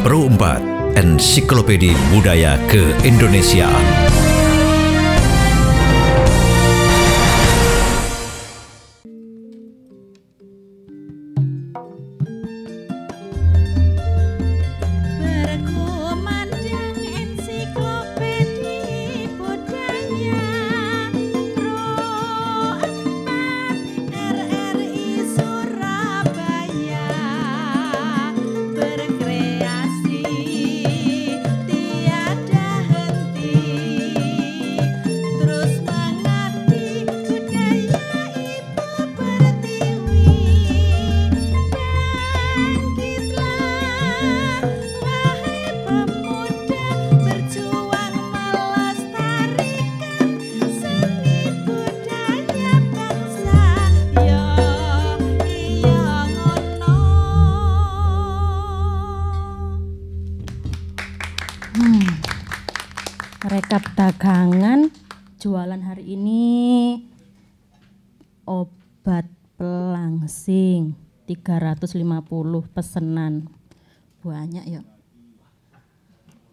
Pro 4 Ensiklopedia Budaya Keindonesiaan. Rekap dagangan jualan hari ini obat pelangsing 350 pesanan, banyak ya.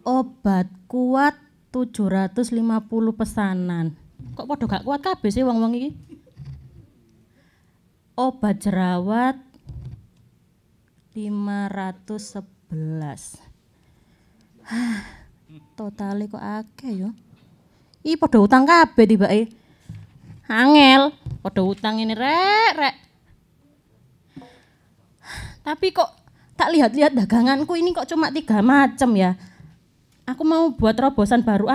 Obat kuat 750 pesanan, kok podo gak kuat kabeh sih wong-wong iki. Obat jerawat 511. Totale kok akeh yo. Ih padha utang kabeh tibake. Angel, padha utang ini rek. Tapi kok tak lihat-lihat daganganku ini kok cuma 3 macam ya. Aku mau buat terobosan baru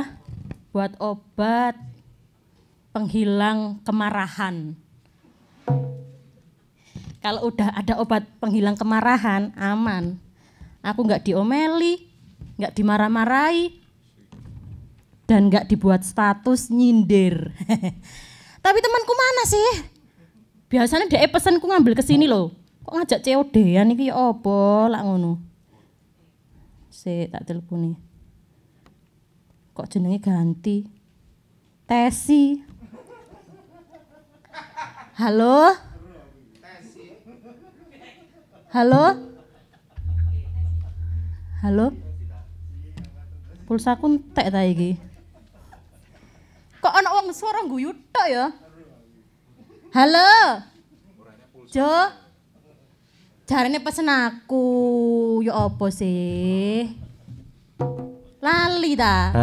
buat obat penghilang kemarahan. Kalau udah ada obat penghilang kemarahan, aman. Aku nggak diomeli, nggak dimarah-marahi, dan nggak dibuat status nyindir. Tapi temanku mana sih? Biasanya dia pesanku ngambil ke sini loh. Kok ngajak COD-an iki ya opo lak ngono. Tak teleponi. Kok jenenge ganti? Tesi. Halo? Halo? Halo? Pulsaku entek ta iki. Kok ana wong suara guyu tok ya? Halo? Jo? Jarene pesen aku, ya apa sih? Lali ta?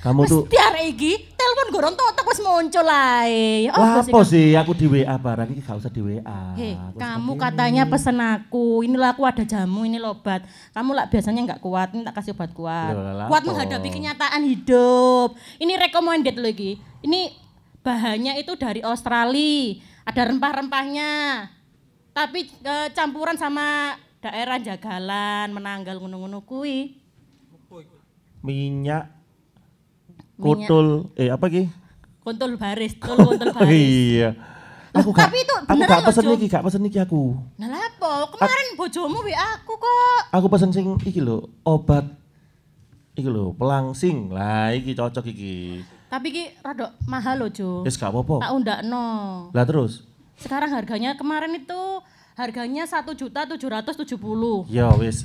Kamu tuh mesti arek iki telepon goron totok wis muncul ae. Apa sih aku di WA barang iki gak usah di WA. Kamu katanya pesen aku. Inilah aku ada jamu, ini obat. Kamu lah biasanya enggak kuat, ini tak kasih obat kuat. Kuat menghadapi kenyataan hidup. Ini recommended loh iki. Ini bahannya itu dari Australia. Ada rempah-rempahnya. Tapi campuran sama daerah Jagalan, Menanggal ngono-ngono kuwi. Minyak kutul, apa ki? Kuntul baris, kuntul baris. Iya. Tapi itu bener gak pesen iki aku. Nah lapo, kemarin bojomu WA aku kok. Aku pesen sing iki lho, obat iki lho, pelangsing. Lah iki cocok iki. Tapi iki rada mahal lho, Jo. Wis gak apa-apa. Tak undakno. Lah terus? Sekarang harganya kemarin itu harganya 1.770.000. Ya wis,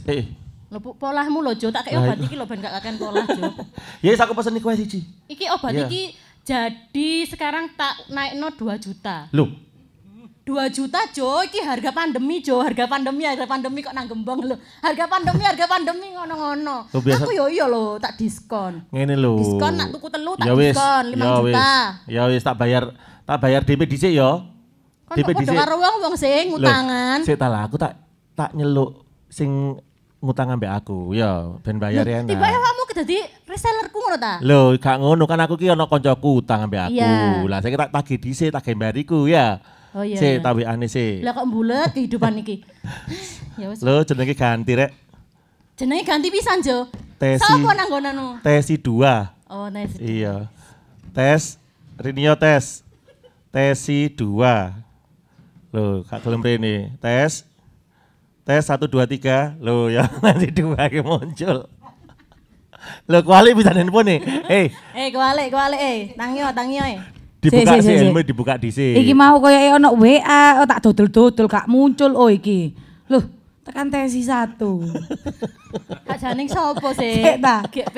Lho polahmu lho Jo, tak kei obat iki lho ben gak kakean polah Jo. Ya wis aku pesen iki wae siji. Iki obat iki jadi sekarang tak naikno 2 juta. Loh. 2 juta Jo, iki harga pandemi Jo, harga pandemi kok nang gembong lho. Harga pandemi ngono-ngono. Aku yo iya lho, tak diskon. Ngene lho. Diskon nak tuku telu tak diskon 5 juta. Ya wis tak bayar DP dhisik ya. DP dhisik. Kok karo wong sing ngutangan. Sik ta lah aku tak nyeluk sing ngutang ambek aku ya ben bayar enak. Tiba awakmu dadi resellerku ngono ta? Lho, gak ngono kan aku ki ana kancaku utang ambek aku. Lah saiki tak tagih dhisik, tagih mbariku ya. Oh iya. Sik tak WA-ne sik. Lah kok mbulet kehidupan iki. Ya wis. Lho jenenge ganti rek. Jenenge ganti pisan, Jo. Tesi. Sopo nang gonanmu? Tesi 2. Oh, Tesi. Iya. Tes Rinio tes. Tesi 2. Lho, gak gelem rene. Tes 1 2 3. Lho ya nanti 2 ki muncul. Lho kuali bisa handphone nih. Kuali. Tangyo. Dibuka sih, ilmu dibuka dhisik. Iki mau koyo ono WA, tak dodol-dodol gak muncul iki. Loh, tekan tesi 1. Kak Janing sopo sih? Sik ta. GP.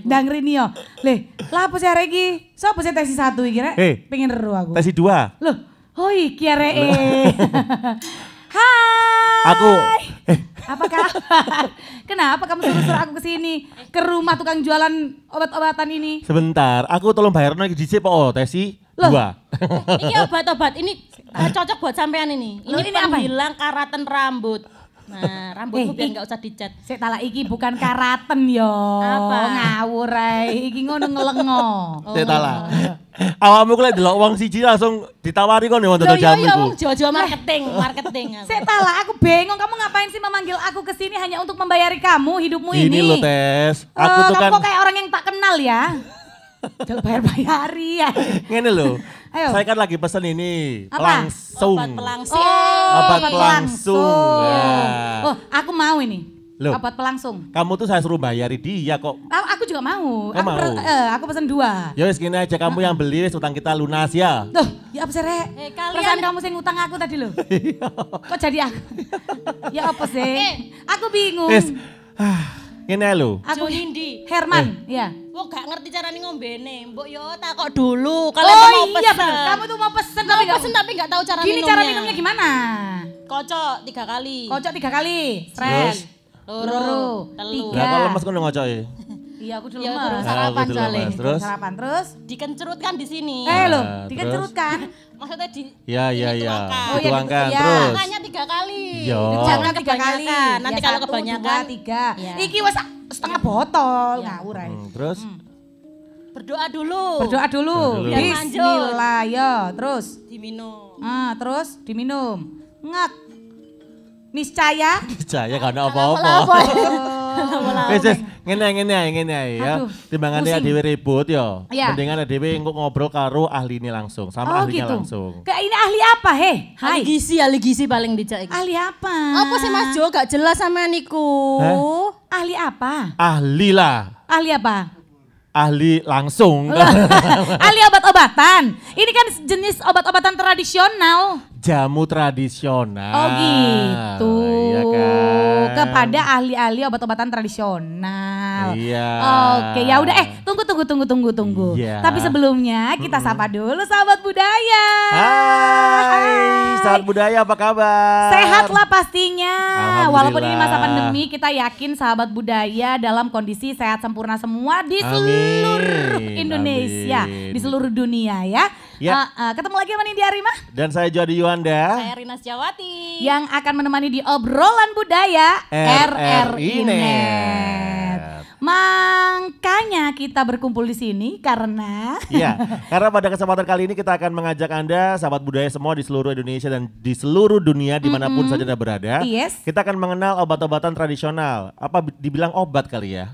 Ndang Rinio. Leh, lah apa sih arek iki? Sopo sih tesi 1 iki rek? Pengen ero aku. Tesi 2. Loh, oh iki areke. Hai. Aku Apa kabar? Kenapa kamu suruh-suruh aku ke sini? Ke rumah tukang jualan obat-obatan ini? sebentar, aku tolong bayarno iki dhisik po tesi 2. Ini obat-obat, ini cocok buat sampean ini. Loh, Ini ini apa? penghilang karatan rambut. Nah, rambutmu biar nggak usah dicat. Sik talak iki bukan karaten yo. Apa? Ngawur ae. Iki ngono ngelengo. Saya talah. Awakmu ku lek delok wong siji langsung ditawari kon wonten Loh, jamu iya, iku. wong Jojo marketing aku. Sik talak aku bingung kamu ngapain sih memanggil aku ke sini hanya untuk membayari kamu hidupmu ini. Ini loh Tes, aku tuh kamu kan kok kayak orang yang tak kenal ya. Jangan bayar-bayari ya. ngene loh. Ayo. Saya kan lagi pesen ini Apa? langsung. Obat pelangsing. Obat pelangsung. Ya. Oh, aku mau ini. Loh. Obat pelangsung. Kamu tuh saya suruh bayari dia kok. Aku juga mau. Kamu mau? Aku pesen 2. Ya wis gini aja kamu yang beli wis utang kita lunas ya. Tuh, ya apa sih Rek? Kalian- Perasaan kamu sing ngutang aku tadi loh. Kok jadi aku? Ya apa sih? Aku bingung. Wis. Ngene lho. Aku Julindi. Herman, ya. Wong gak ngerti carane ngombene. Mbok yo takok dulu. Oh Kalian mau iya pesen. bener, kamu tuh mau pesen Mau tapi nggak- pesen tapi nggak tahu cara Gini minumnya. cara minumnya gimana? Kocok 3 kali. Kocok 3 kali. Terus? Loro, telu. Tiga. Lah kok lemes kono ngocoke. Iya aku dulu Ya, lemes. terus. Nah, Sarapan aku dulu soalnya. lemes. Terus? Sarapan terus. Dikencerutkan di sini. Loh, Nah, dikencerut kan? Maksudnya di Ya ya ya. dituangkan. Oh, iya, Dituangkan iya. terus. Makanya 3 kali. Yo. Jangan 3 kali. kebanyakan. Nanti Ya, kalau 1, kebanyakan 2, 3. Ya. Iki wes setengah botol. Ya. Ngawur ae. Terus berdoa dulu. Berdoa dulu. Biar Bismillah ya. Terus. Diminum. Terus diminum. Ngek. Niscaya. percaya kan apa-apa. Wis wis ngene ae ya. Aduh, Timbangane pusing. dhewe ribut ya. Iya. Mendingan dhewe engko ngobrol karo ahline langsung, sama ahlinya langsung. Kayak ini ahli apa he? Hai. ahli gizi paling dijak iki. Ahli apa? Apa sih Mas Jo gak jelas sama niku? Hah? Ahli apa? Ahli lah. Ahli apa? Ahli langsung. Ahli obat-obatan. Ini kan jenis obat-obatan tradisional. Jamu tradisional. Oh gitu. Iya kan. Kepada ahli-ahli obat-obatan tradisional. Iya. Oke, ya udah tunggu. Iya. Tapi sebelumnya kita sapa dulu sahabat budaya. Hai, sahabat budaya apa kabar? Sehat lah pastinya. Alhamdulillah. Walaupun ini masa pandemi, kita yakin sahabat budaya dalam kondisi sehat sempurna semua di seluruh Indonesia, Amin. di seluruh dunia ya. Ya. Ketemu lagi sama Nindi Arima Dan saya Jody Yuanda. Saya Rina Sejawati. yang akan menemani di obrolan budaya RRI Net. Net. Makanya kita berkumpul di sini karena Iya, karena pada kesempatan kali ini kita akan mengajak Anda, sahabat budaya semua di seluruh Indonesia dan di seluruh dunia dimanapun saja Anda berada. Yes. Kita akan mengenal obat-obatan tradisional. Apa dibilang obat kali ya?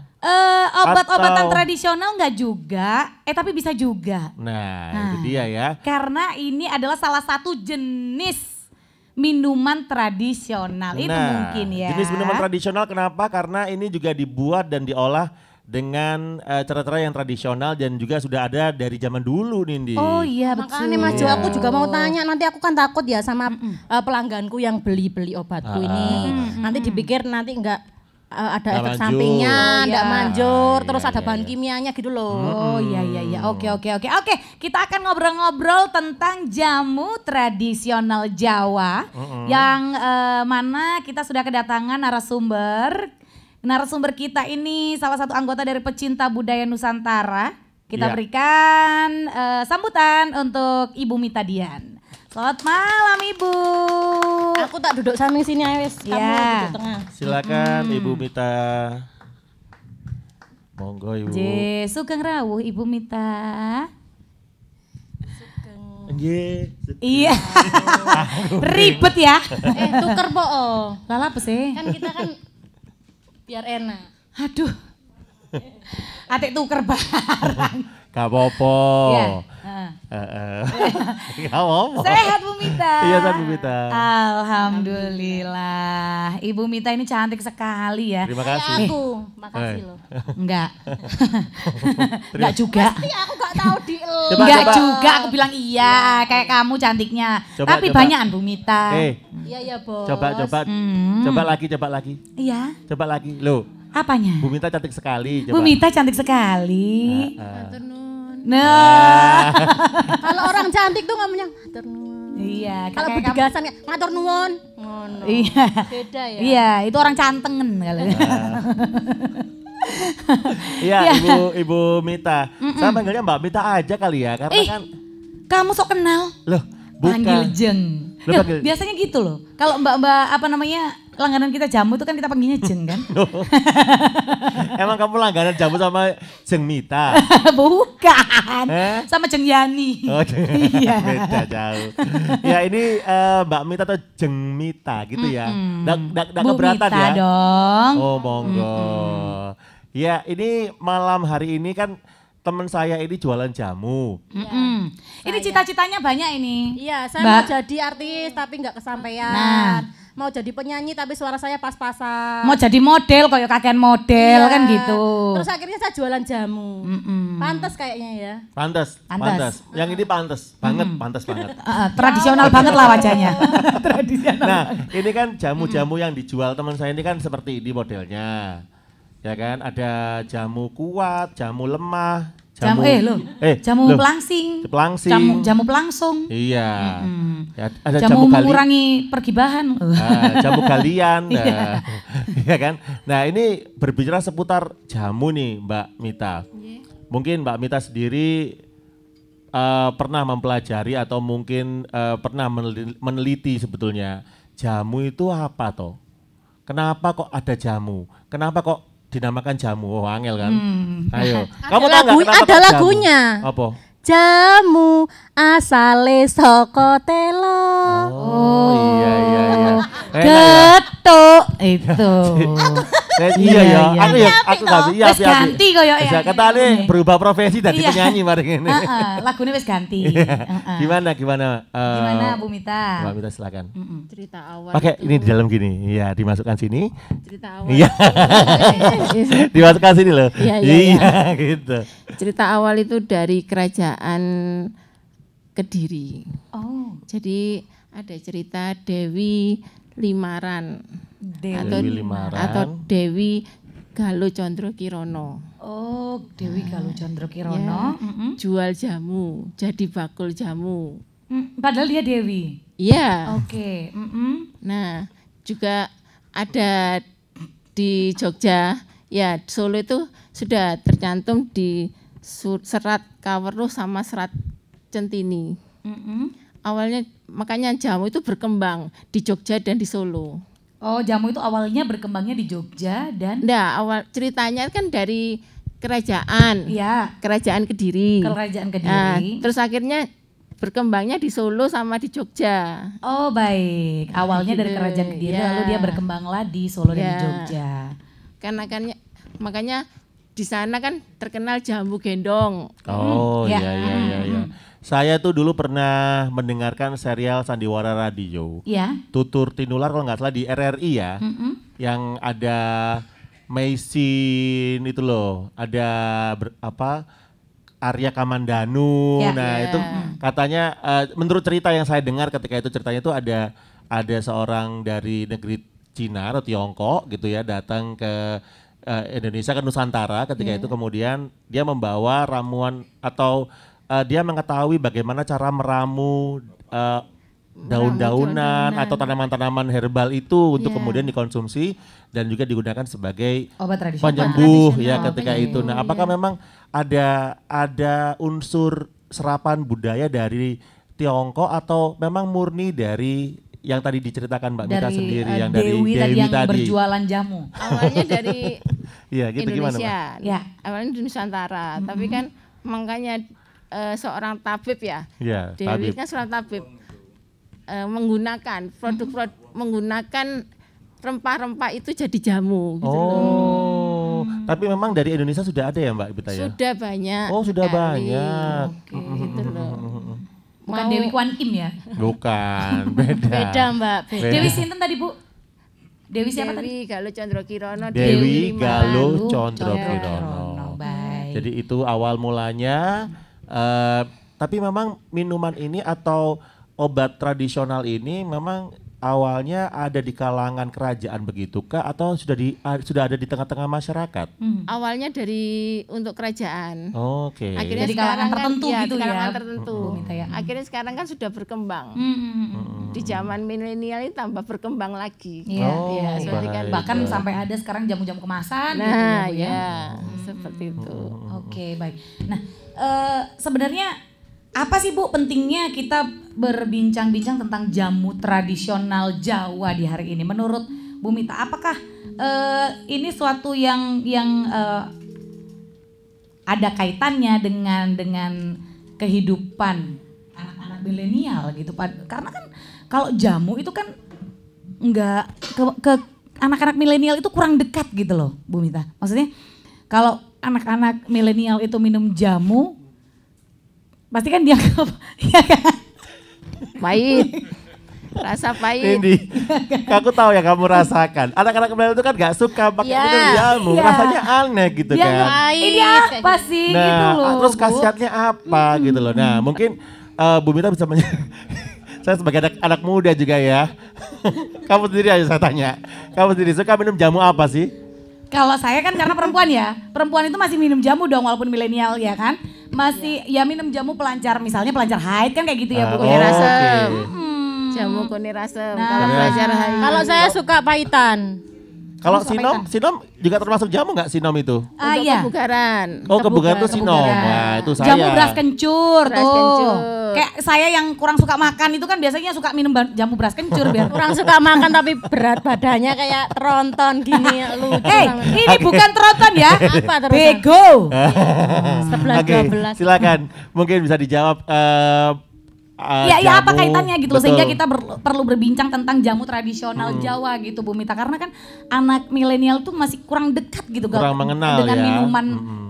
obat-obatan Atau- tradisional nggak juga, tapi bisa juga. Nah, itu dia ya. Karena ini adalah salah satu jenis minuman tradisional. Itu mungkin ya. Jenis minuman tradisional kenapa? Karena ini juga dibuat dan diolah dengan cara-cara yang tradisional dan juga sudah ada dari zaman dulu Nindi. Oh iya betul. Makanya Mas Jo aku juga mau tanya, nanti aku kan takut ya sama pelangganku yang beli obatku ini. Nanti dipikir nanti enggak ada Nggak efek manjur. sampingnya, enggak Iya. manjur, Iya, terus ada iya, bahan iya. kimianya gitu loh. Oh iya. Oke. Kita akan ngobrol-ngobrol tentang jamu tradisional Jawa yang mana kita sudah kedatangan narasumber. Narasumber kita ini salah satu anggota dari pecinta budaya Nusantara. Kita Iya. berikan sambutan untuk Ibu Mita Dian. Selamat malam Ibu. Aku tak duduk samping sini aja wis, kamu Iya. duduk tengah. Silakan Ibu Mita. Monggo Ibu. J. Sugeng rawuh Ibu Mita. Nggih. Iya. Ribet ya. Tuker po. Lala apa sih? Kan kita kan biar enak. Aduh. Atik tuker barang. Gak apa-apa. Iya. Gak apa-apa. Sehat Bu Mita? Iya sehat Bu Mita. Alhamdulillah. Ibu Mita ini cantik sekali ya. Terima kasih. Kayak aku, makasih loh. Enggak. Enggak juga. Pasti aku gak tahu di Coba, Enggak coba. juga, aku bilang iya, kayak kamu cantiknya. Coba, Tapi coba. banyakan Bu Mita. Iya bos. Coba. Coba lagi. Iya, Coba lagi. Loh, apanya? Bu Mita cantik sekali. Bu Mita cantik sekali. Maturnuun. Nah, Kalau orang cantik tuh ngomongnya maturnuun. iya. Kalau kayak kamu- berdegasan kayak matur nuwun. Ngono. Iya. Beda ya. Iya, itu orang cantengen kalau. Iya, Ibu Mita. Saya panggilnya Mbak Mita aja kali ya, karena kan Kamu sok kenal. loh, Panggil bukan. Jeng. Lo panggil- Biasanya gitu loh. Kalau mbak-mbak apa namanya langganan kita jamu itu kan kita panggilnya Jeng kan? Emang kamu langganan jamu sama Jeng Mita? Bukan. Eh? Sama Jeng Yani. Oh, Iya. beda jauh. Ya ini Mbak Mita atau Jeng Mita gitu ya. Nggak Bu keberatan Mita ya? dong. Oh monggo. Ya ini malam hari ini kan teman saya ini jualan jamu. Mm-mm. Ini cita-citanya banyak ini. Iya, saya Mbak. mau jadi artis tapi nggak kesampaian. Nah. Mau jadi penyanyi tapi suara saya pas-pasan. Mau jadi model kayak kakek model Iya. kan gitu. Terus akhirnya saya jualan jamu. Mm-mm. Pantes kayaknya ya. Pantes, Pantes. pantes. Yang ini pantes, pantes banget. Tradisional banget lah wajahnya. Tradisional. Nah, ini kan jamu-jamu yang dijual teman saya ini kan seperti ini modelnya. Ya kan, ada jamu kuat, jamu lemah, Jamu jamu loh, pelangsing. pelangsing. Jamu pelangsung. Iya. Mm-mm. Ya, ada Jamu jamu gali, mengurangi pergibahan. jamu galian. Iya. Ya kan. Nah, ini berbicara seputar jamu nih, Mbak Mita. Mungkin Mbak Mita sendiri pernah mempelajari atau mungkin pernah meneliti sebetulnya jamu itu apa toh? Kenapa kok ada jamu? Kenapa kok dinamakan jamu? Oh, angel kan? Ayo. Kamu tahu nggak kenapa ada kok jamu? lagunya. Apa? Jamu asale saka telo. Oh, iya. Enak ya. Getuk itu. Iya ya, aku ya, Api-api aku nggak toh. iya Wis ganti koyo ya. Bisa kata nih berubah profesi dari Iya. penyanyi mari ini. Lagunya wis ganti. Gimana? Gimana Bu Mita? Mbak Mita silakan. Cerita awal. Pakai itu- ini di dalam gini, iya dimasukkan sini. Cerita awal. Iya, dimasukkan sini loh. Iya, iya, Iya, gitu. Cerita awal itu dari kerajaan Kediri. Oh, Jadi ada cerita Dewi Limaran Dewi Limaran. atau Dewi Galo Condro Kirono. Oh, Dewi Galuh Condro Kirono. Ya, jual jamu, jadi bakul jamu. Padahal dia Dewi. Iya. Oke. Nah, juga ada di Jogja, ya Solo itu sudah tercantum di Serat Kaweruh sama Serat Centini. Awalnya makanya jamu itu berkembang di Jogja dan di Solo. Oh, jamu itu awalnya berkembangnya di Jogja dan Nah, awal ceritanya kan dari kerajaan, ya kerajaan Kediri. kerajaan Nah, Kediri. terus akhirnya berkembangnya di Solo sama di Jogja. Oh, baik. Awalnya dari Gitu, kerajaan Kediri ya. lalu dia berkembanglah di Solo dan di Ya. Jogja. Karena kan makanya di sana kan terkenal jamu gendong. Oh, Ya. iya. Saya tuh dulu pernah mendengarkan serial Sandiwara Radio. Ya. Tutur Tinular kalau nggak salah di RRI ya. Yang ada Maisin itu loh, ada Arya Kamandanu. Ya. Nah, itu katanya menurut cerita yang saya dengar ketika itu ceritanya itu ada seorang dari negeri Cina atau Tiongkok gitu ya datang ke Indonesia ke Nusantara ketika itu kemudian dia membawa ramuan atau dia mengetahui bagaimana cara meramu daun-daunan atau tanaman-tanaman herbal itu untuk kemudian dikonsumsi dan juga digunakan sebagai Obat tradisional. penyembuh ya ketika itu. Nah, apakah memang ada unsur serapan budaya dari Tiongkok atau memang murni dari yang tadi diceritakan Mbak Mita sendiri yang dari Dewi tadi yang tadi? berjualan jamu. Awalnya dari Iya, gitu gimana, Mbak? Indonesia. Ya. Awalnya di Nusantara, tapi kan makanya seorang tabib ya. Iya, Dewi tabib. kan seorang tabib menggunakan menggunakan rempah-rempah itu jadi jamu gitu loh. Oh, Tapi memang dari Indonesia sudah ada ya Mbak Ibu Taya? Sudah banyak. Oh sudah kali. banyak. Gitu loh. Bukan Dewi Kwan Im ya? Bukan, beda. Beda Mbak, beda. Dewi sinten tadi Bu? Dewi siapa tadi? Dewi Galuh Condro Kirono. Dewi Galuh Malu. Condro Condro Kirono. Kirono, baik. Jadi itu awal mulanya. Tapi memang minuman ini atau obat tradisional ini memang awalnya ada di kalangan kerajaan begitukah atau sudah ada di tengah-tengah masyarakat? Awalnya untuk kerajaan. Oke. Akhirnya Jadi kalangan sekarang tertentu kan, gitu di kalangan ya, tertentu. Bu Mita ya. Akhirnya sekarang kan sudah berkembang. Di zaman milenial ini tambah berkembang lagi. Iya, Oh, iya. seperti kan. Bahkan sampai ada sekarang jamu-jamu kemasan gitu Nah, ya Bu ya. ya, seperti itu. Oke, baik. Nah, sebenarnya apa sih Bu pentingnya kita berbincang-bincang tentang jamu tradisional Jawa di hari ini? Menurut Bu Mita, apakah ini suatu yang ada kaitannya dengan kehidupan anak-anak milenial gitu? Karena kan kalau jamu itu kan enggak ke anak-anak milenial itu kurang dekat gitu loh, Bu Mita. Maksudnya kalau anak-anak milenial itu minum jamu pasti kan dianggap ya kan? Pahit. Rasa pahit. Ini, aku tahu ya kamu rasakan. Anak-anak milenial itu kan gak suka pakai Iya, minum jamu, iya. rasanya aneh gitu Dia kan. ini apa sih gitu loh. Terus Bu. khasiatnya apa gitu loh. Nah mungkin Bu Mita bisa saya sebagai anak muda juga ya. Kamu sendiri aja saya tanya. Kamu sendiri suka minum jamu apa sih? Kalau saya kan karena perempuan ya, perempuan itu masih minum jamu dong walaupun milenial ya kan. Masih ya minum jamu pelancar, misalnya pelancar haid kan kayak gitu ya Bu. Kone rasem. Hmm. Jamu kone rasem. Nah. Kalau belajar haid. Kalau saya suka pahitan. Kalau sinom juga termasuk jamu nggak sinom itu? Ah Untuk iya. kebugaran. Oh kebugaran tuh sinom, Kebugaran. wah itu saya. Jamu beras kencur Beras tuh. kencur. Kayak saya yang kurang suka makan itu kan biasanya suka minum jamu beras kencur biar. Kurang suka makan tapi berat badannya kayak tronton gini lucu. Ini bukan tronton ya. Apa terusan? Bego. 11, Oke, 12. silakan. Mungkin bisa dijawab. Ya apa jamu. kaitannya gitu loh, Betul. sehingga kita perlu berbincang tentang jamu tradisional Jawa gitu Bu Mita, karena kan anak milenial tuh masih kurang dekat gitu Kurang mengenal dengan ya. minuman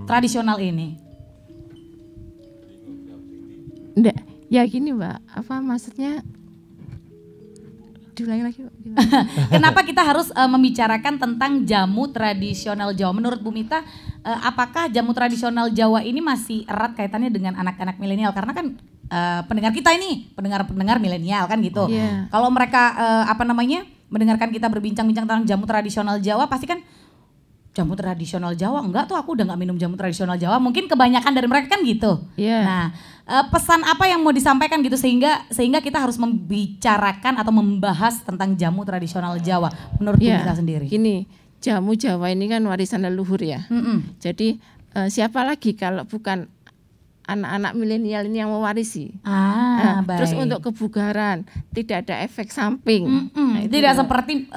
tradisional ini. Enggak, ya gini Mbak, apa maksudnya? Diulangi lagi Mbak. Gimana? Kenapa kita harus membicarakan tentang jamu tradisional Jawa? Menurut Bu Mita, apakah jamu tradisional Jawa ini masih erat kaitannya dengan anak-anak milenial? Karena kan pendengar kita ini, pendengar milenial kan gitu. Iya. Kalau mereka mendengarkan kita berbincang-bincang tentang jamu tradisional Jawa, pasti kan jamu tradisional Jawa, enggak tuh aku udah nggak minum jamu tradisional Jawa. Mungkin kebanyakan dari mereka kan gitu. Iya. Nah, pesan apa yang mau disampaikan gitu sehingga kita harus membicarakan atau membahas tentang jamu tradisional Jawa menurut Bu Ya, Mita sendiri? gini, jamu Jawa ini kan warisan leluhur ya. Jadi siapa lagi kalau bukan anak-anak milenial ini yang mewarisi. Ah, baik. Terus untuk kebugaran tidak ada efek samping. Nah, itu Tidak juga. seperti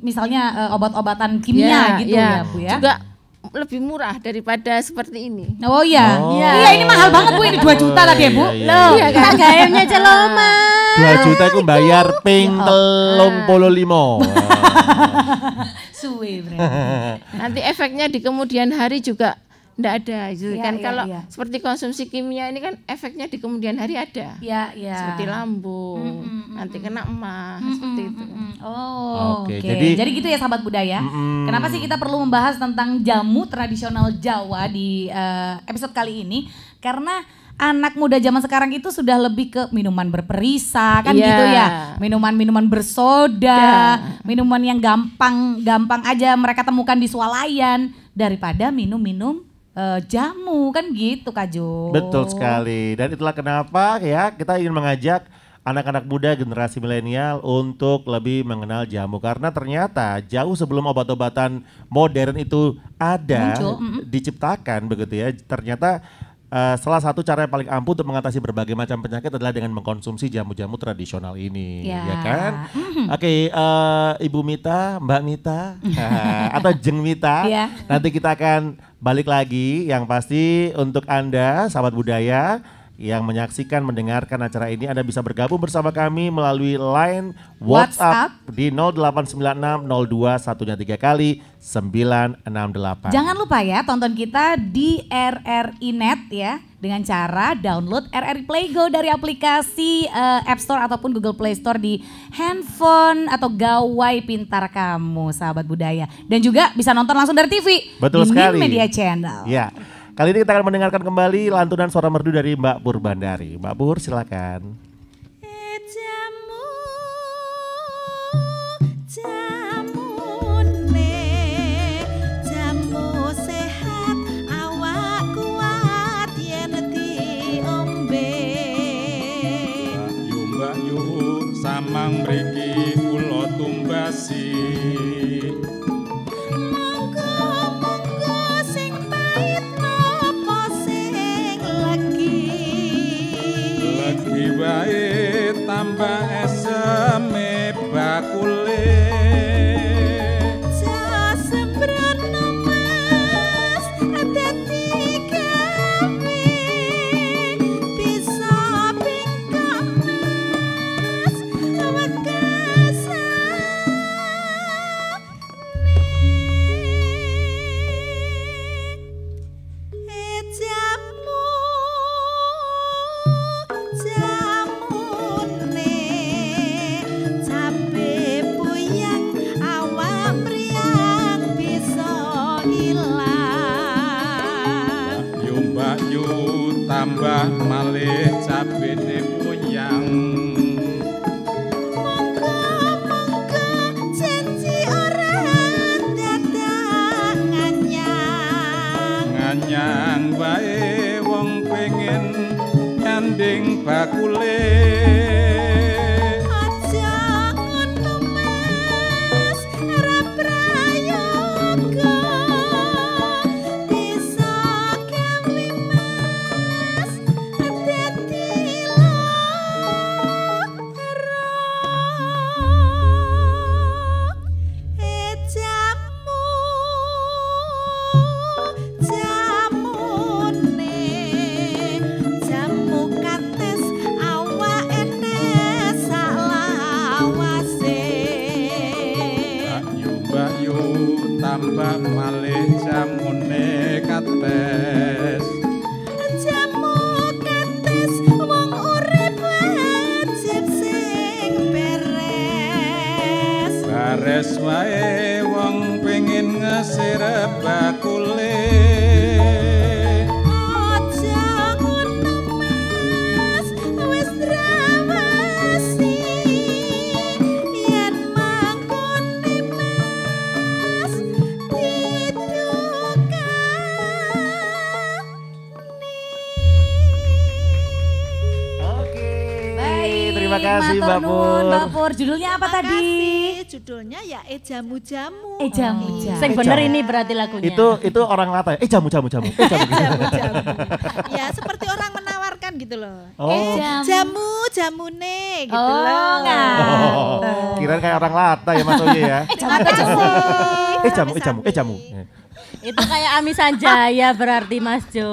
misalnya obat-obatan kimia gitu ya Bu ya? Juga lebih murah daripada seperti ini. Oh iya, Oh. iya ini mahal banget Bu, ini 2 juta tadi ya Bu. Loh, kita gayanya celoma. 2 juta aku bayar ping 35. Suwe bre. Nanti efeknya di kemudian hari juga enggak ada gitu Iya, kan. iya, Kalau iya. seperti konsumsi kimia ini kan efeknya di kemudian hari ada. Iya, iya. Seperti lambung, nanti kena emah, seperti itu. Oh, Oke, oke. jadi- Jadi gitu ya sahabat budaya. Kenapa sih kita perlu membahas tentang jamu tradisional Jawa di episode kali ini? Karena anak muda zaman sekarang itu sudah lebih ke minuman berperisa kan Iya. gitu ya. Minuman-minuman bersoda, minuman yang gampang aja mereka temukan di swalayan daripada minum-minum jamu kan gitu Kak Jo. Betul sekali. Dan itulah kenapa ya kita ingin mengajak anak-anak muda generasi milenial untuk lebih mengenal jamu. Karena ternyata jauh sebelum obat-obatan modern itu ada, Muncul, diciptakan begitu ya. Ternyata salah satu cara yang paling ampuh untuk mengatasi berbagai macam penyakit adalah dengan mengkonsumsi jamu-jamu tradisional ini. Ya. Ya kan? Oke, Ibu Mita, Mbak Mita, atau Jeng Mita. Iya. Nanti kita akan balik lagi, yang pasti untuk Anda sahabat budaya yang menyaksikan, mendengarkan acara ini, Anda bisa bergabung bersama kami melalui line WhatsApp di 0896 02 3 968. Jangan lupa ya tonton kita di RRI Net ya dengan cara download RRI Play Go dari aplikasi App Store ataupun Google Play Store di handphone atau gawai pintar kamu, sahabat budaya. Dan juga bisa nonton langsung dari TV. Betul di sekali. Min Media Channel. Ya. Kali ini kita akan mendengarkan kembali lantunan suara merdu dari Mbak Pur Bandari. Mbak Pur silakan. Jamu sehat awak kuat yen diombe. Mbak Yu samang mriki kula tumbasi. Wae tambah eseme bakule jasembrono mas dadi gawe bisa pingkak mas wekasa jamu tambah malih cabene puyang. Monggo janji ora dadak nganyang. Nganyang wae wong pengen nyanding bakule. Aja ngono mas ora prayoga. Bisa gawe mas dadi lara. Jamune jamu kates awak enes salawase. Mbak Yu tambah malih jamune kates. Jamu kates wong urip wajib sing beres. Bares wae wong pengen ngesir bakule. Aja ngono mas wis drawasi yen mangkone mas Oke. Baik, Terima kasih Mbak Pur. Mbak Pur, judulnya apa tadi? Makasih. Judulnya ya jamu-jamu. Jamu-jamu. Sing bener ini berarti lagunya. Itu orang Lata ya? Jamu. Jamu-jamu. Ya seperti orang menawarkan gitu loh. Oh. Jamune gitu Oh, loh. Oh, kirain kayak orang Lata ya Mas Oye ya. Jamu. Itu kayak Ami Sanjaya berarti Mas Jo.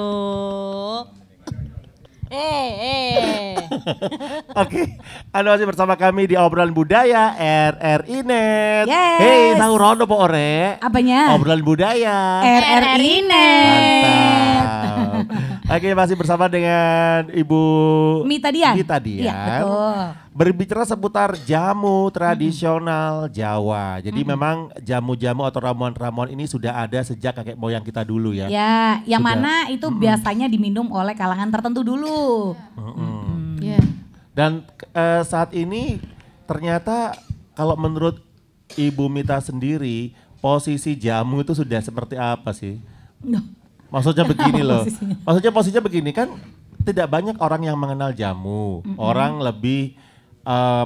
Oke, Anda masih bersama kami di obrolan budaya RRI Net. Yes. Hei, tahu rondo po ore? Apanya? Obrolan budaya. RRI Net. Mantap. Oke, masih bersama dengan Ibu Mita Dian. Dian. Iya, betul. Berbicara seputar jamu tradisional Jawa. Jadi memang jamu-jamu atau ramuan-ramuan ini sudah ada sejak kakek moyang kita dulu ya. Ya, yang Sudah. mana itu biasanya diminum oleh kalangan tertentu dulu. Ya. Dan saat ini ternyata kalau menurut Ibu Mita sendiri, posisi jamu itu sudah seperti apa sih? Maksudnya begini loh. Maksudnya posisinya begini kan, tidak banyak orang yang mengenal jamu. Orang lebih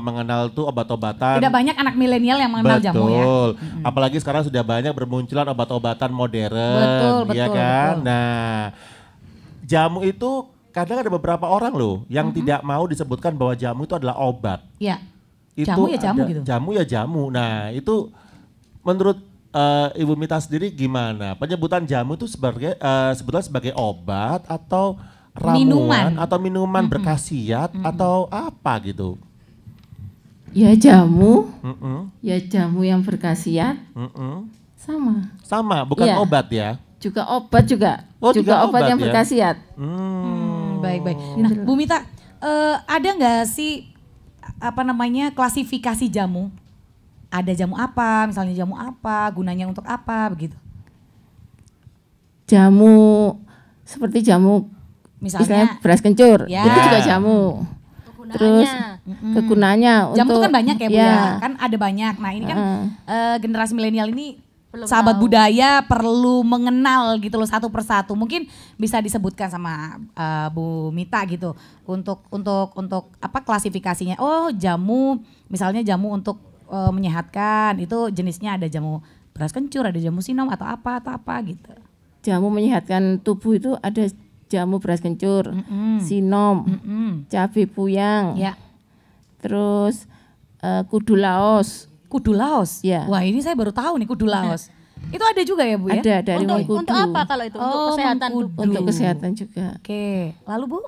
mengenal tuh obat-obatan. Tidak banyak anak milenial yang mengenal jamu ya. Betul. Apalagi sekarang sudah banyak bermunculan obat-obatan modern. Betul, ya kan? betul. Nah, jamu itu kadang ada beberapa orang loh yang tidak mau disebutkan bahwa jamu itu adalah obat. Ya. Itu Jamu ya jamu ada- gitu. Jamu ya jamu. Nah, itu menurut Ibu Mita sendiri gimana? Penyebutan jamu itu sebetulnya sebagai obat atau ramuan atau minuman berkhasiat atau apa gitu? Ya jamu, ya jamu yang berkhasiat, sama. Bukan Iya. obat ya? Juga obat juga, Oh, juga obat obat yang ya? berkhasiat. Baik. Nah, Bu Mita, ada nggak sih klasifikasi jamu? Ada jamu apa, misalnya jamu apa, gunanya untuk apa, begitu? Jamu seperti jamu Misalnya istilahnya beras kencur, Ya. itu juga jamu. Terus kegunaannya jamu untuk tuh kan banyak ya Bu ya, kan ada banyak. Nah ini kan generasi milenial ini sahabat budaya perlu mengenal gitu loh satu persatu. Mungkin bisa disebutkan sama Bu Mita gitu untuk apa klasifikasinya. Oh jamu, misalnya jamu untuk menyehatkan itu jenisnya ada jamu beras kencur, ada jamu sinom atau apa gitu. jamu menyehatkan tubuh itu ada jamu beras kencur, sinom, cabai puyang, Ya. terus kudu laos. Kudu Laos. Ya. Wah ini saya baru tahu nih kudu Laos. Itu ada juga ya Bu ya? Ada dari mengkudu. Untuk apa kalau itu? Untuk kesehatan tubuh. Untuk kesehatan juga. Oke, lalu Bu?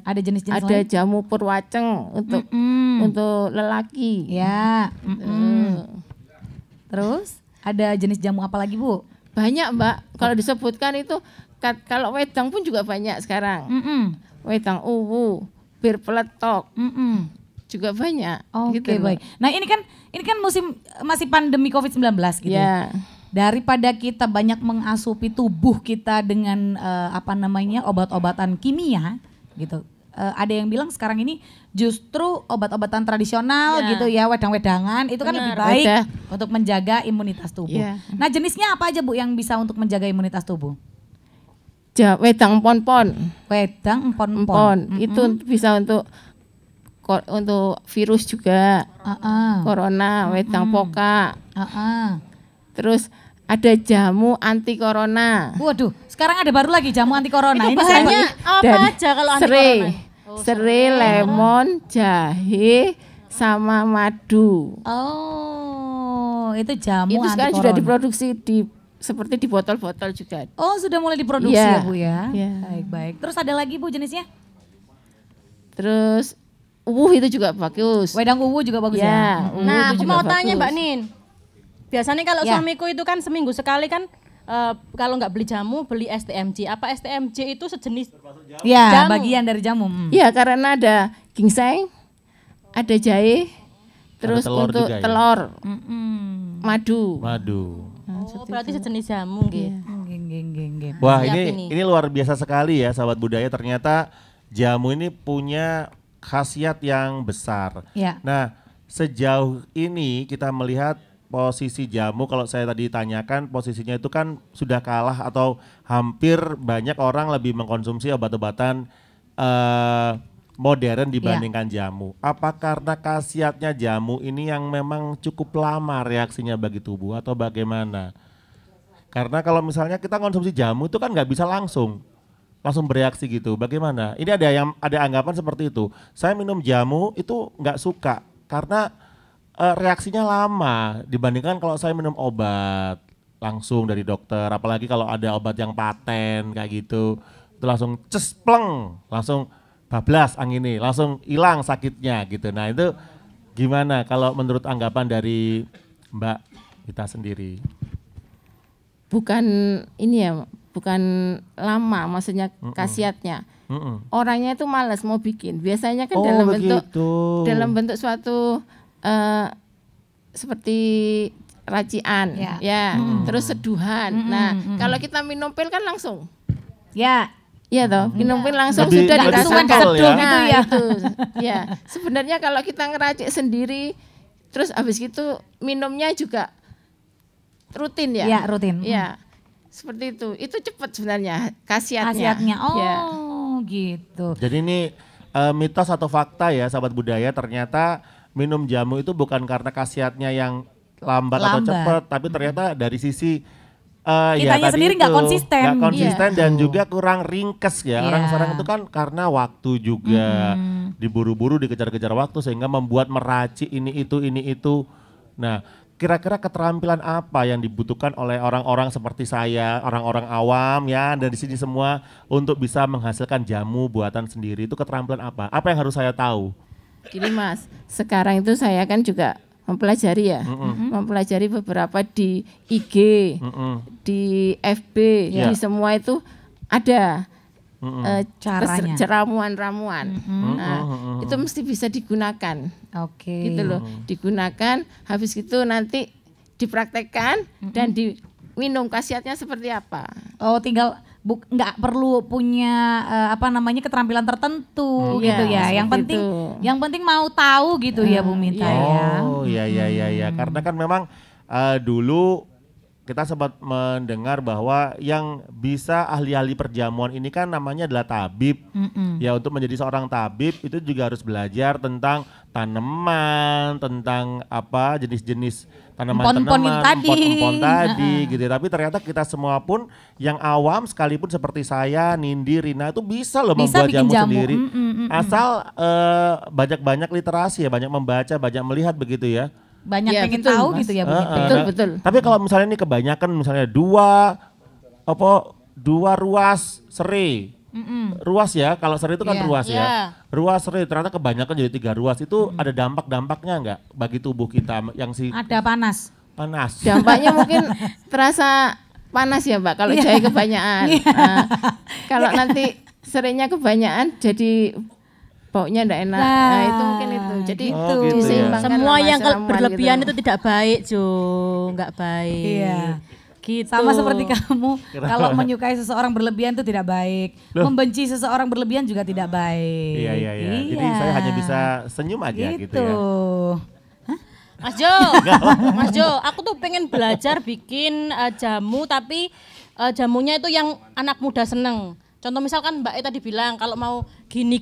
Ada jenis-jenis Ada lain? jamu purwaceng untuk lelaki. Ya. Terus ada jenis jamu apa lagi Bu? Banyak Mbak. Kalau disebutkan itu kalau wedang pun juga banyak sekarang. Wedang uwu, bir peletok, juga banyak. Oke gitu loh. baik. Nah ini kan musim masih pandemi COVID-19 gitu. Ya. Daripada kita banyak mengasupi tubuh kita dengan obat-obatan kimia gitu. Ada yang bilang sekarang ini justru obat-obatan tradisional gitu ya, wedang-wedangan itu kan lebih baik untuk menjaga imunitas tubuh. Ya. Nah jenisnya apa aja Bu yang bisa untuk menjaga imunitas tubuh? Wedang empon-pon. Wedang empon-empon. Empon. Itu bisa untuk virus juga. Corona, wedang poka. Terus ada jamu anti corona. Waduh, sekarang ada baru lagi jamu anti corona. Itu Ini bahannya apa Dan aja kalau anti serai. corona? Serai, lemon, jahe, sama madu. Oh, itu jamu Itu anti sekarang corona. sudah diproduksi seperti di botol-botol juga. Oh, sudah mulai diproduksi Iya. ya Bu ya. Iya. Baik. Terus ada lagi Bu jenisnya? Terus itu juga bagus. Wedang uwu juga bagus ya. Nah, itu aku juga mau tanya bagus. Mbak Nin. Biasanya kalau Ya. suamiku itu kan seminggu sekali kan kalau nggak beli jamu beli STMJ. Apa STMJ itu sejenis Ya, jamu? bagian dari jamu. Iya, karena ada ginseng, ada jahe, terus telur untuk juga ya? telur, madu. Oh, berarti sejenis jamu nggih. Geng. Wah Siap ini luar biasa sekali ya sahabat budaya, ternyata jamu ini punya khasiat yang besar. Ya. Nah sejauh ini kita melihat posisi jamu, kalau saya tadi tanyakan posisinya itu kan sudah kalah atau hampir banyak orang lebih mengkonsumsi obat-obatan modern dibandingkan jamu. Apa karena khasiatnya jamu ini yang memang cukup lama reaksinya bagi tubuh atau bagaimana? Karena kalau misalnya kita konsumsi jamu itu kan nggak bisa langsung bereaksi gitu. Bagaimana? Ini ada anggapan seperti itu. Saya minum jamu itu nggak suka karena reaksinya lama dibandingkan kalau saya minum obat langsung dari dokter. Apalagi kalau ada obat yang paten kayak gitu, itu langsung cespleng, langsung bablas angin ini, langsung hilang sakitnya gitu. Nah itu gimana kalau menurut anggapan dari Mbak kita sendiri? Bukan ini ya, bukan lama, maksudnya khasiatnya. Orangnya itu malas mau bikin. Biasanya kan dalam bentuk suatu seperti racian, ya. Terus seduhan. Nah, kalau kita minum pil kan langsung. Ya. Iya toh, minum pil langsung Lebih- sudah lebih dirasakan. simpel ya. Nah, itu. Ya, sebenarnya kalau kita ngeracik sendiri, terus habis itu minumnya juga rutin ya. Ya, rutin. Ya, seperti itu. Itu cepat sebenarnya khasiatnya. Oh, Ya. gitu. Jadi ini mitos atau fakta ya sahabat budaya, ternyata minum jamu itu bukan karena khasiatnya yang lambat atau cepat, tapi ternyata dari sisi Kitanya tadi sendiri nggak itu, konsisten. nggak konsisten Iya. dan juga kurang ringkes ya. Orang Iya. sekarang itu kan karena waktu juga diburu-buru, dikejar-kejar waktu sehingga membuat meracik ini itu. Nah, kira-kira keterampilan apa yang dibutuhkan oleh orang-orang seperti saya, orang-orang awam ya, dan di sini semua untuk bisa menghasilkan jamu buatan sendiri, itu keterampilan apa? Apa yang harus saya tahu? Gini Mas, sekarang itu saya kan juga mempelajari ya, mempelajari beberapa di IG, di FB, di semua itu ada caranya, ramuan-ramuan. Itu mesti bisa digunakan. Oke. Gitu loh, digunakan, habis itu nanti dipraktekkan dan diminum, khasiatnya seperti apa. Oh, tinggal nggak perlu punya keterampilan tertentu gitu ya. Yang penting mau tahu gitu ya Bu Mita ya. Oh iya. Karena kan memang dulu kita sempat mendengar bahwa yang bisa ahli-ahli perjamuan ini kan namanya adalah tabib. Ya, untuk menjadi seorang tabib itu juga harus belajar tentang tanaman, tentang apa jenis-jenis tanaman-tanaman, empon-empon tadi gitu. Tapi ternyata kita semua pun yang awam sekalipun seperti saya, Nindi, Rina itu bisa loh membuat jamu sendiri. Asal banyak-banyak literasi ya, banyak membaca, banyak melihat begitu ya. Banyak pengen tahu Mas. Gitu ya Bu. Betul. Tapi kalau misalnya ini kebanyakan misalnya dua ruas serai. Ruas ya, kalau serai itu kan ruas ya. Ruas serai ternyata kebanyakan jadi 3 ruas, itu ada dampak-dampaknya enggak bagi tubuh kita yang ada panas. Dampaknya mungkin terasa panas ya Mbak kalau jahe kebanyakan. Kalau nanti serainya kebanyakan jadi baunya enggak enak. Nah, itu mungkin itu. Jadi diseimbangkan. Semua yang berlebihan gitu. Itu tidak baik, Jo. Enggak baik. Iya. Gitu. Sama seperti kamu, kalau menyukai seseorang berlebihan itu tidak baik. Membenci seseorang berlebihan juga tidak baik. Iya. Jadi saya hanya bisa senyum aja gitu ya. Mas Jo, aku tuh pengen belajar bikin jamu, tapi jamunya itu yang anak muda seneng. Contoh misalkan Mbak E tadi bilang kalau mau gini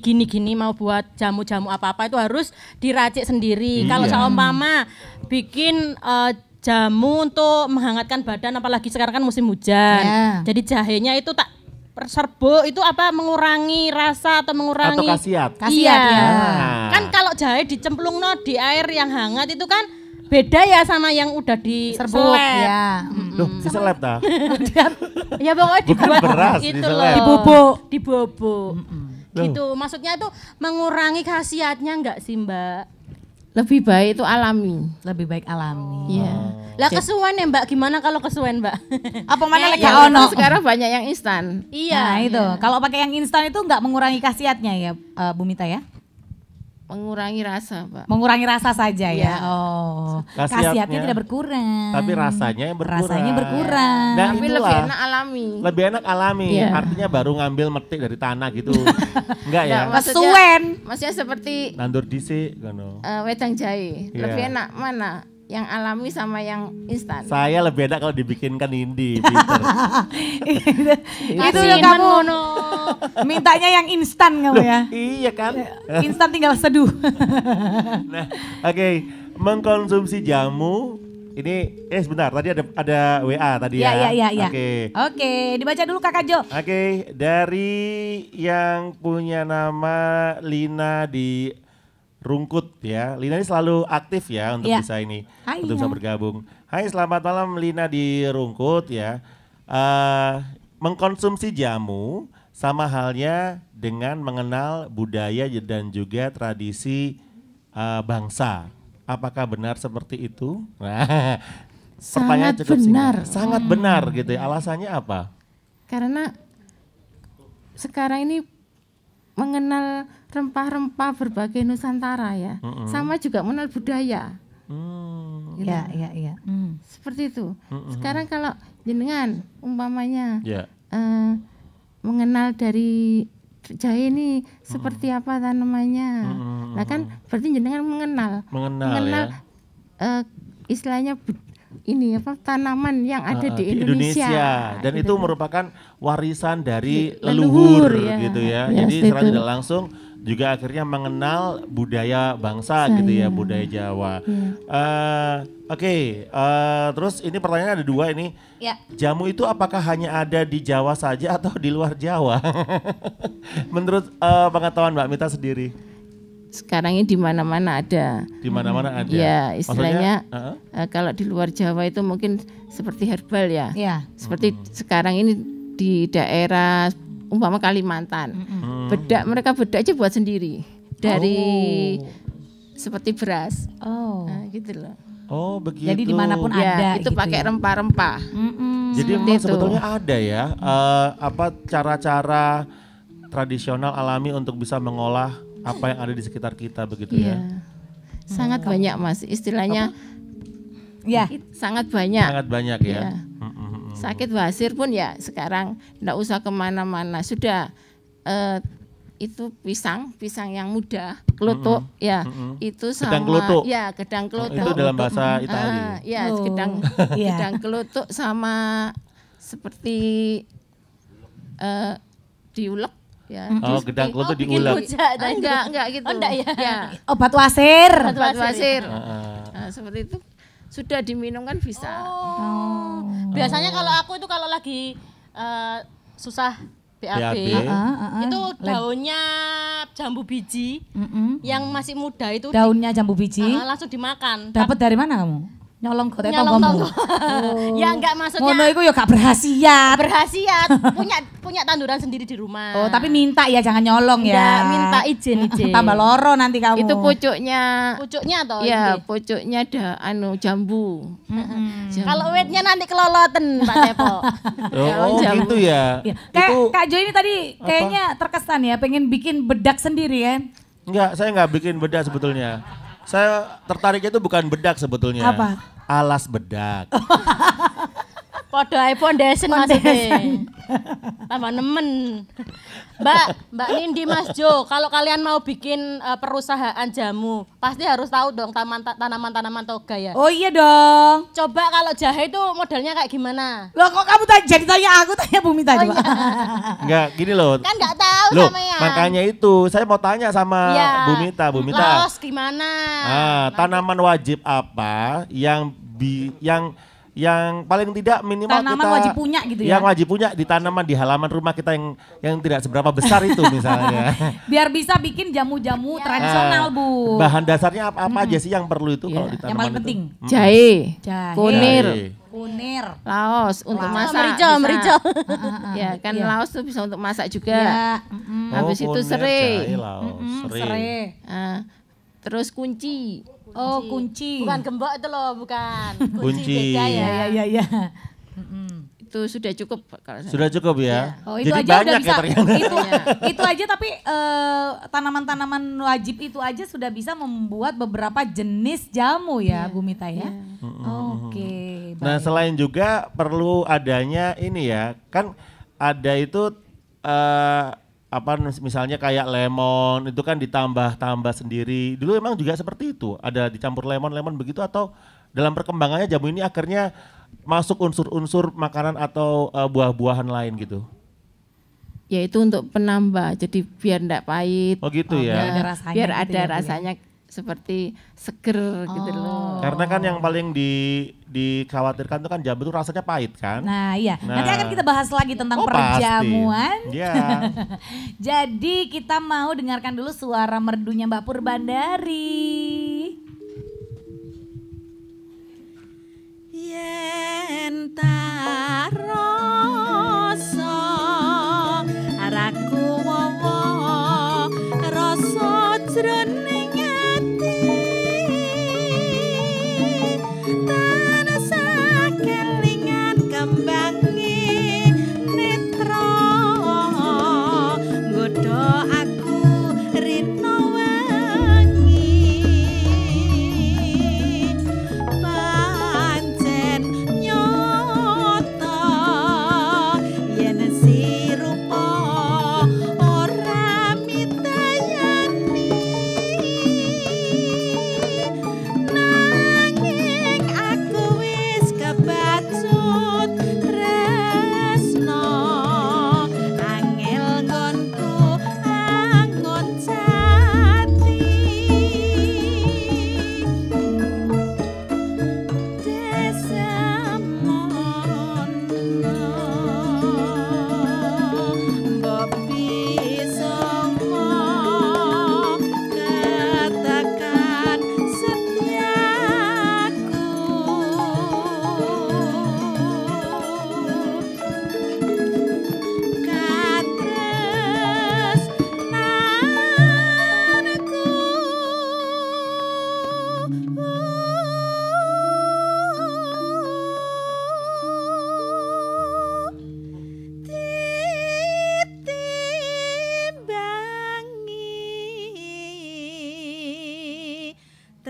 mau buat jamu-jamu apa-apa itu harus diracik sendiri. Kalau seumpama bikin jamu untuk menghangatkan badan, apalagi sekarang kan musim hujan. Jadi jahenya itu tak serbuk itu mengurangi rasa atau mengurangi atau khasiat. Iya. Kan kalau jahe dicemplungno di air yang hangat itu kan beda ya sama yang udah diserbuk ya. Loh, diseleb ta? Ya pokoknya dibuat beras, itu diseleb. Dibobok. Gitu. Maksudnya itu mengurangi khasiatnya enggak sih, Mbak? Lebih baik itu alami. Lebih baik alami. Iya. Lah kesuwen ya Mbak, gimana kalau kesuwen Mbak? Apa mana lagi ono? Sekarang banyak yang instan. Iya. Nah itu, kalau pakai yang instan itu enggak mengurangi khasiatnya ya Bu Mita ya? Mengurangi rasa, Pak. Mengurangi rasa saja ya. Oh, khasiatnya tidak berkurang. Tapi rasanya yang berkurang. Rasanya berkurang. Dan tapi itulah, lebih enak alami. Lebih enak alami. Artinya baru ngambil metik dari tanah gitu. Enggak ya? Maksudnya seperti nandur dhisik ngono. Wedang jahe. Lebih enak mana? Yang alami sama yang instan. Saya lebih enak kalau dibikinkan Indi, Peter. Itu yang kamu mintanya yang instan kamu ya. Iya kan? Instan tinggal seduh. Nah, oke. Mengkonsumsi jamu ini sebentar, tadi ada WA tadi ya. Iya. Oke, dibaca dulu Kakak Jo. Oke, dari yang punya nama Lina di Rungkut ya. Lina ini selalu aktif ya untuk bisa ini, untuk bisa bergabung. Hai, selamat malam Lina di Rungkut ya. Mengkonsumsi jamu sama halnya dengan mengenal budaya dan juga tradisi bangsa. Apakah benar seperti itu? Nah, pertanyaan cukup benar. Sangat benar gitu ya. Alasannya apa? Karena sekarang ini mengenal rempah-rempah berbagai Nusantara ya, sama juga mengenal budaya. Iya. Seperti itu. Sekarang kalau jenengan umpamanya mengenal dari jahe ini seperti apa tanamannya, nah kan berarti jenengan mengenal ya. Istilahnya ini tanaman yang ada di Indonesia. Dan gitu. Itu merupakan warisan dari leluhur gitu ya. Jadi secara tidak langsung juga akhirnya mengenal budaya bangsa gitu ya, budaya Jawa. Terus ini pertanyaan ada 2 ini. Jamu itu apakah hanya ada di Jawa saja atau di luar Jawa? Menurut pengetahuan Mbak Mita sendiri? sekarang ini di mana-mana ada. Di mana-mana ada. Ya, istilahnya Maksudnya, kalau di luar Jawa itu mungkin seperti herbal ya. Iya. Seperti sekarang ini di daerah umpama Kalimantan. Mereka bedak aja buat sendiri dari seperti beras. Nah, gitu loh. Oh, begitu. Jadi dimanapun ada itu gitu pakai ya. rempah-rempah. Jadi memang sebetulnya ada ya cara-cara tradisional alami untuk bisa mengolah apa yang ada di sekitar kita begitu ya. Sangat banyak Mas, istilahnya. Ya, sangat banyak. Sangat banyak ya. Ya. Sakit basir pun ya sekarang enggak usah kemana-mana, sudah itu pisang yang muda, kelutuk itu sama gedang kelutuk. Ya, gedang kelutuk. Itu dalam bahasa Italia. Gedang kelutuk sama seperti diulek ya. Gedang kelutuk diulek. Enggak gitu. Ya. Obat wasir. Obat wasir. Nah, seperti itu sudah diminum kan bisa. Biasanya kalau aku itu kalau lagi susah BAB. Itu daunnya jambu biji yang masih muda itu. Daunnya jambu biji. Langsung dimakan. Dapat dari mana kamu? Nyolong ke tonggomu. Ya enggak maksudnya. Ngono iku ya gak berhasiat. Berhasiat. punya tanduran sendiri di rumah. Oh, tapi minta ya jangan nyolong ya. Enggak, minta izin. Tambah loro nanti kamu. Itu pucuknya atau ya, pucuknya ada jambu. Kalau wetnya nanti keloloten Pak Tepo. Oh, gitu ya. Kayak Kak Jo ini tadi kayaknya terkesan ya pengen bikin bedak sendiri kan? Enggak, saya enggak bikin bedak sebetulnya. Saya tertariknya itu bukan bedak sebetulnya. Apa? Alas bedak. Podo ae foundation maksudnya. Tambah nemen. Mbak Nindi, Mas Jo, kalau kalian mau bikin perusahaan jamu, pasti harus tahu dong tanaman-tanaman toga ya. Oh iya dong. Coba kalau jahe itu modelnya kayak gimana? Loh kok kamu jadi tanya aku, tanya Bu Mita coba. Enggak, gini loh. Kan enggak tahu sama ya. Makanya itu saya mau tanya sama Bu Mita. Laos gimana? Tanaman wajib apa yang paling tidak minimal tanaman kita wajib punya gitu ya. Yang wajib punya di tanaman di halaman rumah kita yang tidak seberapa besar itu misalnya. Biar bisa bikin jamu-jamu tradisional, Bu. Bahan dasarnya apa aja sih yang perlu itu kalau di tanaman? Yang paling penting. Jahe. Kunir. Laos untuk masak. Merica. Ya kan laos tuh bisa untuk masak juga. Ya. Habis itu serai. Serai. Terus kunci. Oh, kunci. Bukan gembok itu loh, bukan. Kunci. Beda ya. Iya. Itu sudah cukup kalau sudah cukup ya. Oh, itu jadi aja banyak udah bisa. Ya ternyata. Itu aja tapi tanaman-tanaman wajib itu aja sudah bisa membuat beberapa jenis jamu ya, Bu Mita ya. Oke. Nah, selain juga perlu adanya ini ya, kan ada itu misalnya kayak lemon itu kan ditambah sendiri. Dulu emang juga seperti itu, ada dicampur lemon begitu atau dalam perkembangannya jamu ini akhirnya masuk unsur-unsur makanan atau buah-buahan lain gitu? Ya itu untuk penambah, jadi biar enggak pahit. Oh gitu ya. Biar ada rasanya seperti seger gitu loh. Karena kan yang paling dikhawatirkan itu kan jamu itu rasanya pahit kan. Nah iya, nanti akan kita bahas lagi tentang perjamuan. Iya. Jadi kita mau dengarkan dulu suara merdunya Mbak Purbandari. Yen taroso araku wowo rasa jroning ati tansah kelingan kembangi netra nggodha aku rino wengi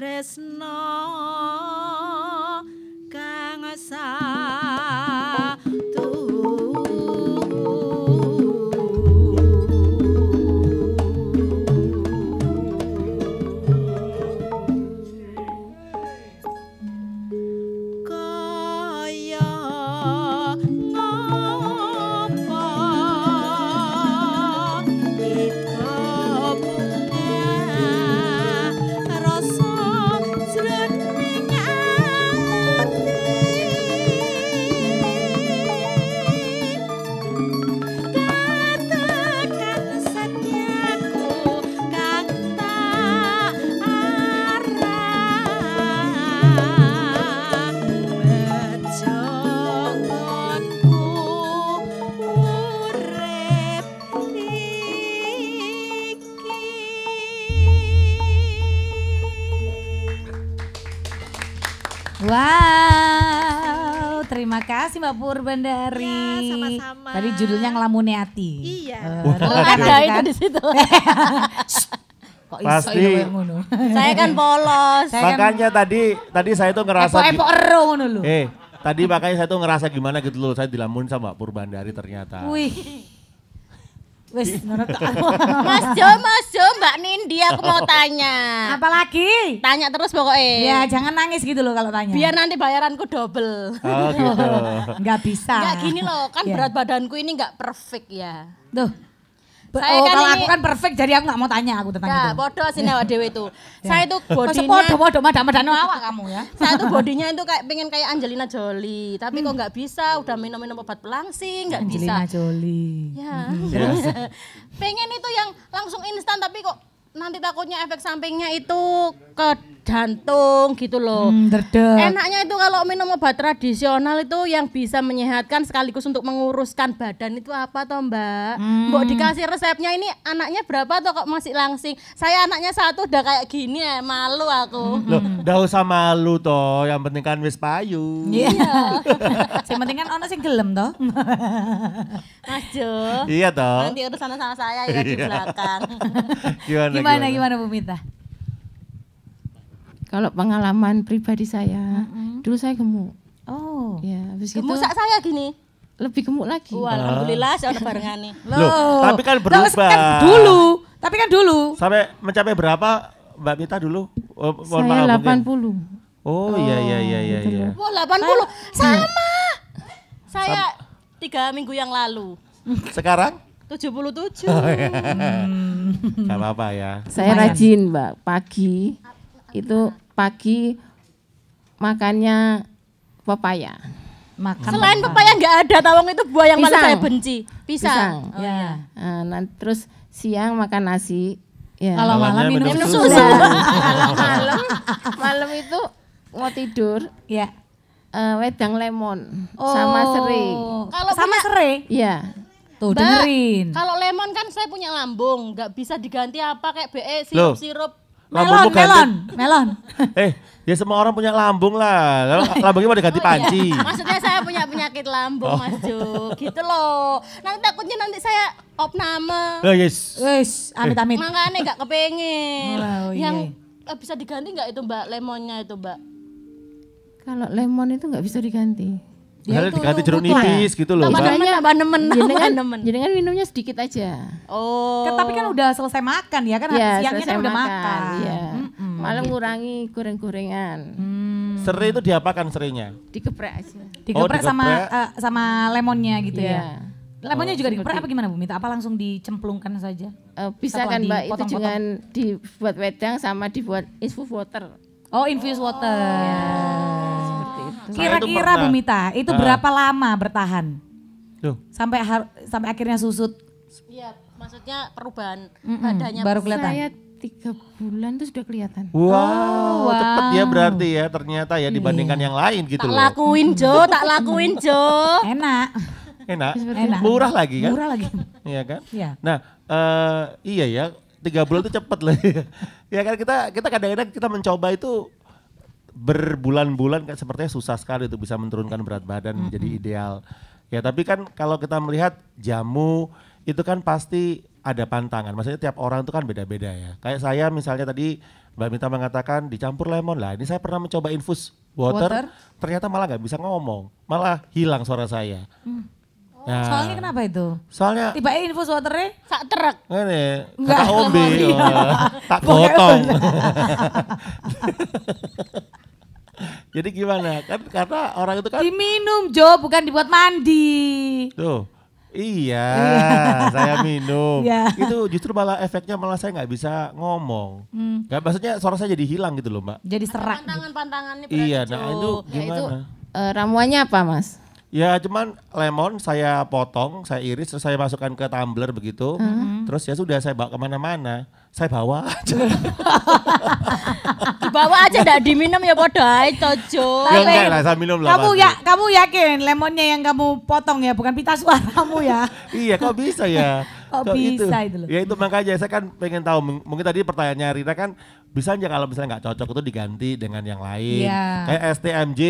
tresno kang satu kaya ngopo iko bunga rasa jroning katakan setiaku kang tak arah bejongonku urip Wow, terima kasih Mbak Purbandari. Ya, sama-sama. Tadi judulnya Ngelamunnya Hati. Iya. Ada itu di situ. Kok Pasti. iso ya ngono. Saya kan polos. Makanya tadi saya tuh ngerasa Epok-epok ero ngono lho. tadi makanya saya tuh ngerasa gimana gitu loh, saya dilamun sama Mbak Purbandari ternyata. Wih. Wis menurut Mas Jo, Mbak Nindi aku mau tanya. Apalagi? Tanya terus pokoknya. Ya jangan nangis gitu loh kalau tanya. Biar nanti bayaranku double. Oh gitu. Nggak bisa. Enggak gini loh, kan Ya. berat badanku ini enggak perfect ya. Tuh. Saya kan kalau ini- aku kan perfect jadi aku nggak mau tanya aku tentang Enggak, itu. bodoh sih awak dewe itu. Saya itu Masa bodinya podo madam-madam awak kamu ya. saya tuh bodinya itu kayak pengen kayak Angelina Jolie, tapi kok nggak bisa, udah minum-minum obat pelangsing nggak bisa. Angelina Jolie. Ya. Pengen itu yang langsung instan tapi kok nanti takutnya efek sampingnya itu ke jantung gitu loh. Derdek. Enaknya itu kalau minum obat tradisional itu yang bisa menyehatkan sekaligus untuk menguruskan badan itu apa toh Mbak? Mbok dikasih resepnya ini anaknya berapa toh kok masih langsing? Saya anaknya satu udah kayak gini ya, malu aku. Loh, nggak usah malu toh, yang penting kan wis payu. Iya. Yang penting kan ono sing gelem toh. Mas Jo. Iya toh. Nanti urusan sama saya ya di belakang. Gimana Bu Mita? Kalau pengalaman pribadi saya, dulu saya gemuk. Oh. Ya, habis itu Gemuk sak saya gini. lebih gemuk lagi. Wah, alhamdulillah saya udah barengan nih. Loh, tapi kan Loh, berubah. Tapi kan dulu. Sampai mencapai berapa Mbak Mita dulu? Oh, mohon Saya maaf, mungkin. 80. Oh iya. Wah, 80 sama. Saya 3 minggu yang lalu. Sekarang? 77. Gak apa-apa ya. Saya rajin, Mbak. Pagi makannya pepaya. Makan. Selain pepaya nggak ada, tawang itu buah yang paling Pisang. saya benci. Pisang. Pisang. Ya. Terus siang makan nasi. Ya. Kalau malam Malamnya minum minum susu. susu. Malam itu mau tidur Ya. wedang lemon sama serai. Kalau Sama punya- serai. Iya. Tuh Mbak, dengerin. Kalau lemon kan saya punya lambung, nggak bisa diganti apa kayak BE Loh. sirup-sirup. Melon. Ya semua orang punya lambung lah. Lambungnya mau diganti panci. Maksudnya saya punya penyakit lambung, Mas Jo. Gitu loh. Nanti takutnya nanti saya opname. Oh yes. Wis, amit-amit. Makanya nggak kepengen. Oh, iya. Yang bisa diganti nggak itu Mbak lemonnya itu Mbak? Kalau lemon itu nggak bisa diganti. Misalnya diganti jeruk nipis gitu loh. Tambah Mbak. nemen, tambah nemen, tambah nemen. Jenengan minumnya sedikit aja. Oh. Tapi kan udah selesai makan ya kan siangnya selesai kan udah makan. Iya. Malam ngurangi goreng-gorengan. Serai itu diapakan serainya? Digeprek aja. Digeprek Oh, sama digeprek. sama lemonnya gitu Iya. ya. Lemonnya juga digeprek apa gimana Bu Mita? Apa langsung dicemplungkan saja? Bisa Setelah kan Mbak, itu dipotong-potong. jangan dibuat wedang sama dibuat infus water. Oh, infused water. Seperti itu. Saya itu Kira-kira pernah. Bu Mita, itu berapa lama bertahan? Tuh. Sampai akhirnya susut. Iya, maksudnya perubahan badannya. Baru kelihatan. Saya 3 bulan tuh sudah kelihatan. Wow, cepet ya berarti ya ternyata ya dibandingkan yang lain gitu Tak loh. lakuin Jo, tak lakuin Jo. Enak. Enak, Enak. murah lagi kan? Murah lagi. Iya kan? Iya. Nah, iya ya, 3 bulan itu cepet lah. Ya kan kita kadang-kadang kita mencoba itu berbulan-bulan kan sepertinya susah sekali untuk bisa menurunkan berat badan menjadi ideal. Ya tapi kan kalau kita melihat jamu itu kan pasti ada pantangan. Maksudnya tiap orang itu kan beda-beda ya. Kayak saya misalnya tadi Mbak Mita mengatakan dicampur lemon lah. Ini saya pernah mencoba infus water. Ternyata malah nggak bisa ngomong, malah hilang suara saya. Nah, Soalnya kenapa itu? soalnya Tiba infus waternya Sak truk. ini Enggak, kata ombe, lemon, tak gotong. Jadi gimana? Kan karena orang itu kan diminum Jo, bukan dibuat mandi. tuh. Iya, saya minum. Iya. Itu justru malah efeknya malah saya nggak bisa ngomong. Nggak, maksudnya suara saya jadi hilang gitu loh, Mbak. Jadi serak. Pantangan-pantangannya Iya, berarti, nah Jo. itu Ya itu gimana? ramuannya apa Mas? Ya cuman lemon saya potong, saya iris, terus saya masukkan ke tumbler begitu. Terus ya sudah saya bawa kemana-mana. Saya bawa aja. Dibawa aja ndak diminum ya podo ae Jo. Ya enggak lah, saya minum lah. Kamu pasti. kamu yakin lemonnya yang kamu potong ya, bukan pita suaramu ya? Iya, kok bisa ya? Kok bisa itu loh? Ya itu makanya saya kan pengen tahu. Mungkin tadi pertanyaannya Rita kan bisa aja kalau misalnya nggak cocok itu diganti dengan yang lain. Iya. Kayak STMJ,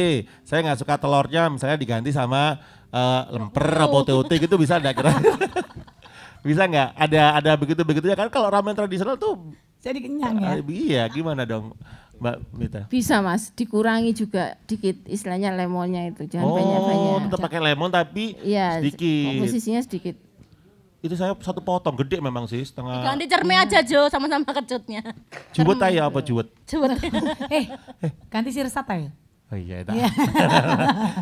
saya nggak suka telurnya misalnya diganti sama lemper atau TOT gitu bisa nggak kira? Bisa nggak? Ada begitu-begitunya kan kalau ramen tradisional tuh. Jadi kenyang ya. Iya, gimana dong Mbak Mita? Bisa Mas, dikurangi juga dikit istilahnya lemonnya itu, jangan banyak-banyak. Tetap pakai lemon tapi Iya, sedikit. komposisinya sedikit. Itu saya satu potong gede memang sih, setengah. Ganti cerme aja Jo, sama-sama kecutnya. Juwet aja apa juwet? Coba. Ganti sirsat ya. Oh iya, tak.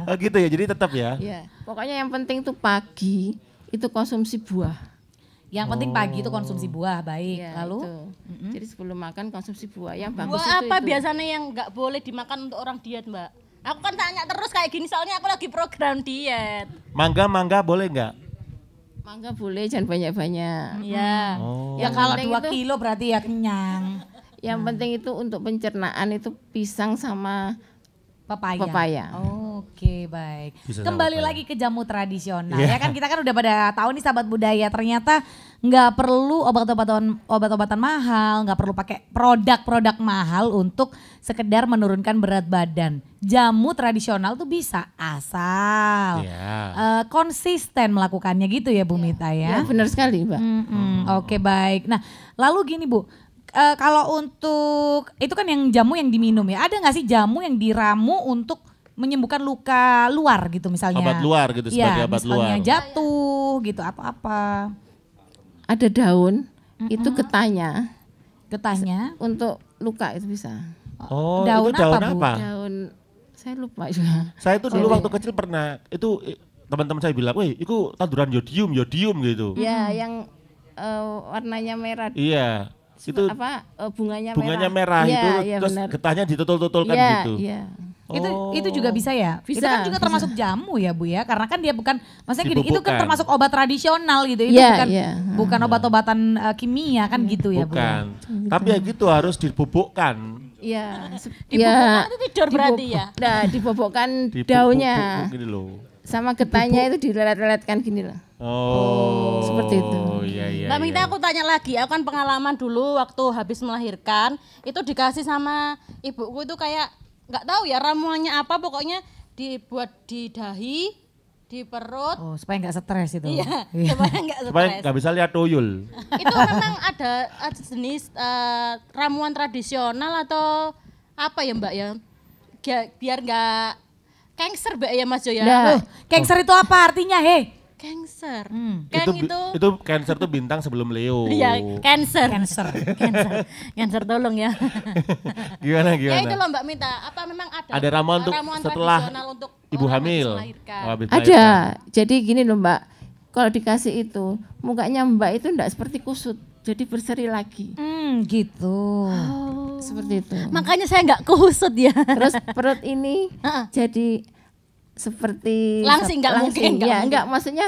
Oh gitu ya, jadi tetap ya. Ya, pokoknya yang penting tuh pagi itu konsumsi buah. Yang penting pagi itu konsumsi buah baik. Ya, Lalu itu. Jadi sebelum makan konsumsi buah yang bagus Buah itu. apa biasanya yang nggak boleh dimakan untuk orang diet, Mbak? Aku kan tanya terus kayak gini soalnya aku lagi program diet. Mangga boleh nggak? Mangga boleh, jangan banyak-banyak. Iya. Oh. ya Yang kalau penting 2 itu- kilo berarti ya kenyang. Yang penting itu untuk pencernaan itu pisang sama Papaya. Papaya. Oke, baik. Bisa sama Kembali papaya. lagi ke jamu tradisional. Iya. Ya kan kita kan udah pada tahu nih sahabat budaya, ternyata nggak perlu obat-obatan mahal, nggak perlu pakai produk-produk mahal untuk sekedar menurunkan berat badan. Jamu tradisional tuh bisa asal Iya. konsisten melakukannya gitu ya Bu Mita Ya, ya. benar sekali, Mbak. Oke, baik. Nah, lalu gini Bu, kalau untuk itu kan yang jamu yang diminum ya, ada nggak sih jamu yang diramu untuk menyembuhkan luka luar gitu misalnya? Obat luar gitu, sebagai obat misalnya luar. jatuh gitu atau apa? Ada daun, itu getahnya Getahnya? untuk luka itu bisa. Oh, Daun itu daun apa, Bu? apa? Daun, saya lupa juga. Saya itu dulu waktu kecil pernah, itu teman-teman saya bilang, wih itu tanduran yodium gitu. Ya, yang warnanya merah. Iya, itu Apa bunganya merah Iya, itu, iya, terus benar. getahnya ditutul-tutulkan Iya, gitu. iya. Itu juga bisa ya? Itu Bisa, kan juga bisa. termasuk jamu ya Bu ya? Karena kan dia bukan, maksudnya gini, itu kan Dibubukkan. termasuk obat tradisional gitu. Itu Iya, bukan iya. bukan obat-obatan kimia kan gitu ya Bu? Bukan, tapi ya gitu harus dibubukkan. Iya. Dibubukkan itu tidur berarti ya? Nah, dibobokkan Dibubuk daunnya gini loh. sama getahnya itu dilelet-leletkan gini loh. Oh, seperti itu. Iya. Mbak Mita aku tanya lagi, aku kan pengalaman dulu waktu habis melahirkan itu dikasih sama ibuku itu kayak nggak tahu ya ramuannya apa, pokoknya dibuat di dahi, di perut. Oh, supaya nggak stres itu. Iya, supaya nggak Supaya stres. nggak bisa lihat tuyul. Itu memang ada jenis ramuan tradisional atau apa ya Mbak ya? Biar nggak cancer Mbak ya Mas Jo ya? Nah, Cancer itu apa artinya? Cancer. Itu cancer tuh bintang sebelum Leo. Iya, cancer. Cancer. Cancer tolong ya. Gimana? Ya itu loh Mbak Mita, apa memang ada Ada ramuan setelah tradisional untuk ibu orang hamil. habis melahirkan? Oh, habis ada. melahirkan. Jadi gini loh Mbak, kalau dikasih itu mukanya Mbak itu enggak seperti kusut, jadi berseri lagi. Gitu. Seperti itu. Makanya saya nggak kusut ya. Terus perut ini Heeh. jadi seperti Langsing, nggak mungkin, nggak ya mungkin. enggak maksudnya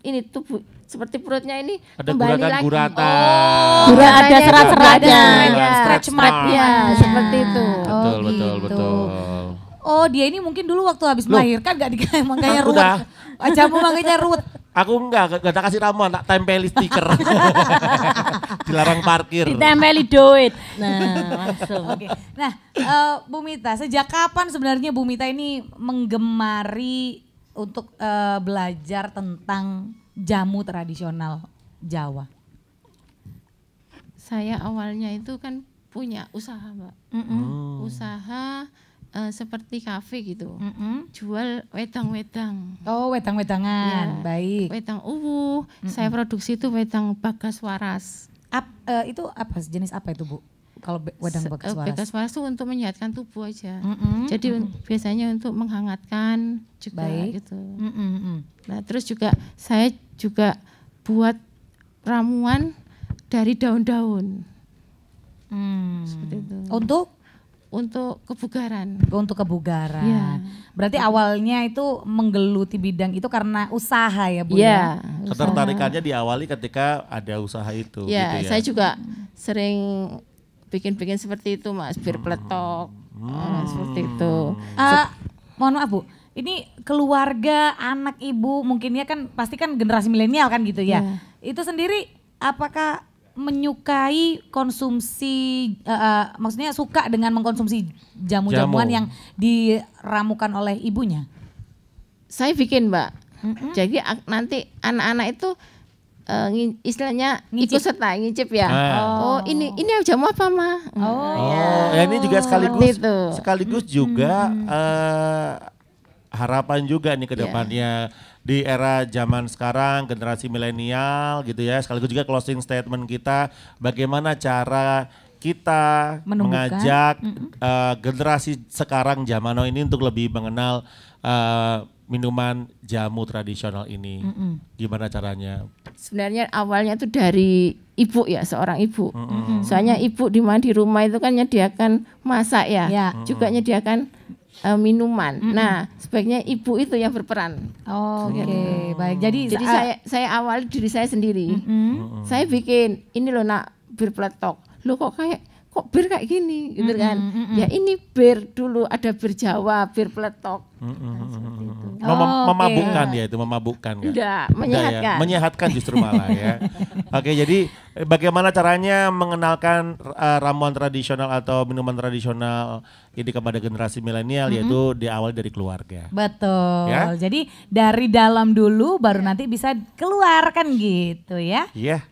ini tubuh seperti perutnya ini Ada kembali lagi. guratan-guratan. Udah ada Guratanya serat-seratnya. ada, Stretch mark. Ya, seperti itu. Betul, gitu. betul. Oh, dia ini mungkin dulu waktu habis melahirkan gak dikasih makanya Aku ruwet. dah. Jamu makanya ruwet. Aku enggak tak kasih ramuan, tak tempeli stiker. Dilarang parkir. Ditempeli duit. Nah, langsung. Oke. Nah, Bu Mita, sejak kapan sebenarnya Bu Mita ini menggemari untuk belajar tentang jamu tradisional Jawa? Saya awalnya itu kan punya usaha, Mbak. Usaha seperti kafe gitu. Jual wedang-wedang. Oh, wedang-wedangan. Ya, Baik. wedang uwu. Saya produksi itu wedang bagas waras. Itu apa jenis apa itu, Bu? Kalau wedang bagas waras? Bagas waras itu untuk menyehatkan tubuh aja. Jadi biasanya untuk menghangatkan juga gitu. Nah, terus juga saya juga buat ramuan dari daun-daun. Seperti itu. Untuk kebugaran. Untuk kebugaran. Ya. Berarti awalnya itu menggeluti bidang itu karena usaha ya, Bu? Ya. Ketertarikannya diawali ketika ada usaha itu. Ya, gitu ya. saya juga sering bikin-bikin seperti itu, Mas, bir peletok. Seperti itu. Mohon maaf, Bu. Ini keluarga, anak ibu, mungkin ya kan pasti kan generasi milenial kan gitu ya. Itu sendiri apakah menyukai konsumsi, maksudnya suka dengan mengkonsumsi jamu-jamuan yang diramukan oleh ibunya? Saya bikin, Mbak. Jadi nanti anak-anak itu istilahnya ikut serta ngicip ya. Oh, ini jamu apa, Ma? Ya ini juga sekaligus juga harapan juga nih ke depannya. Di era zaman sekarang generasi milenial gitu ya, sekaligus juga closing statement kita bagaimana cara kita mengajak generasi sekarang zaman now ini untuk lebih mengenal minuman jamu tradisional ini. Gimana caranya? Sebenarnya awalnya itu dari ibu ya, seorang ibu. Soalnya ibu di rumah itu kan nyediakan masak ya, juga nyediakan minuman. Nah, sebaiknya ibu itu yang berperan. Oke, baik. Jadi saya awal diri saya sendiri. Saya bikin ini loh nak, bir peletok. Loh kok bir kayak gini gitu kan. Ya ini bir dulu ada bir Jawa, bir peletok. Memabukkan ya itu, memabukkan ya. Udah, menyehatkan. Ya, menyehatkan justru malah ya. Oke, jadi bagaimana caranya mengenalkan ramuan tradisional atau minuman tradisional ini kepada generasi milenial yaitu diawali dari keluarga. Betul. Ya? Jadi dari dalam dulu baru nanti bisa keluar kan gitu ya. Iya.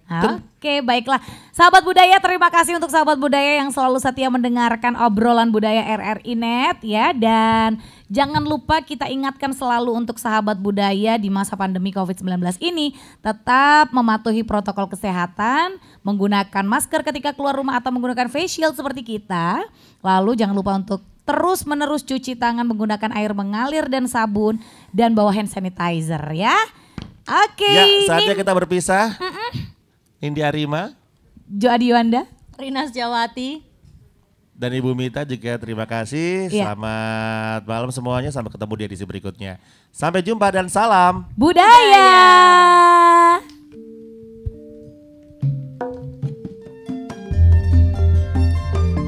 Oke, baiklah. Sahabat budaya, terima kasih untuk sahabat budaya yang selalu setia mendengarkan obrolan budaya RRI Net ya, dan jangan lupa kita ingatkan selalu untuk sahabat budaya di masa pandemi COVID-19 ini tetap mematuhi protokol kesehatan, menggunakan masker ketika keluar rumah atau menggunakan face shield seperti kita. Lalu jangan lupa untuk terus menerus cuci tangan menggunakan air mengalir dan sabun dan bawa hand sanitizer ya. Oke. Ya, saatnya kita berpisah. Indi Arima, Jo Adiwanda, Rina Sejawati, dan Ibu Mita juga terima kasih. Selamat malam semuanya, sampai ketemu di edisi berikutnya. Sampai jumpa dan salam budaya.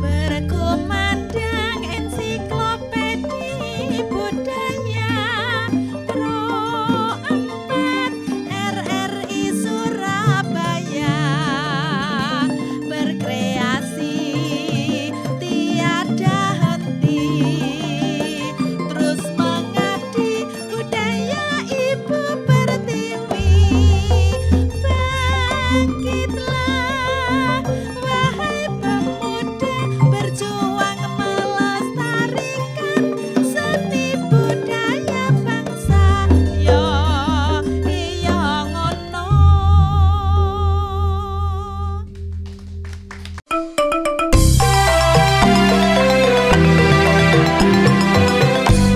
Berkumandang ensiklopedi budaya Pro 4 RRI Surabaya, berkreasi tiada henti, terus mengabdi budaya Ibu Pertiwi. Bangkitlah wahai pemuda, berjuang melestarikan seni budaya bangsa. Yo iya ngono.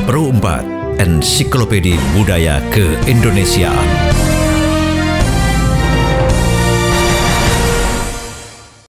Pro 4 Ensiklopedia Budaya Keindonesiaan.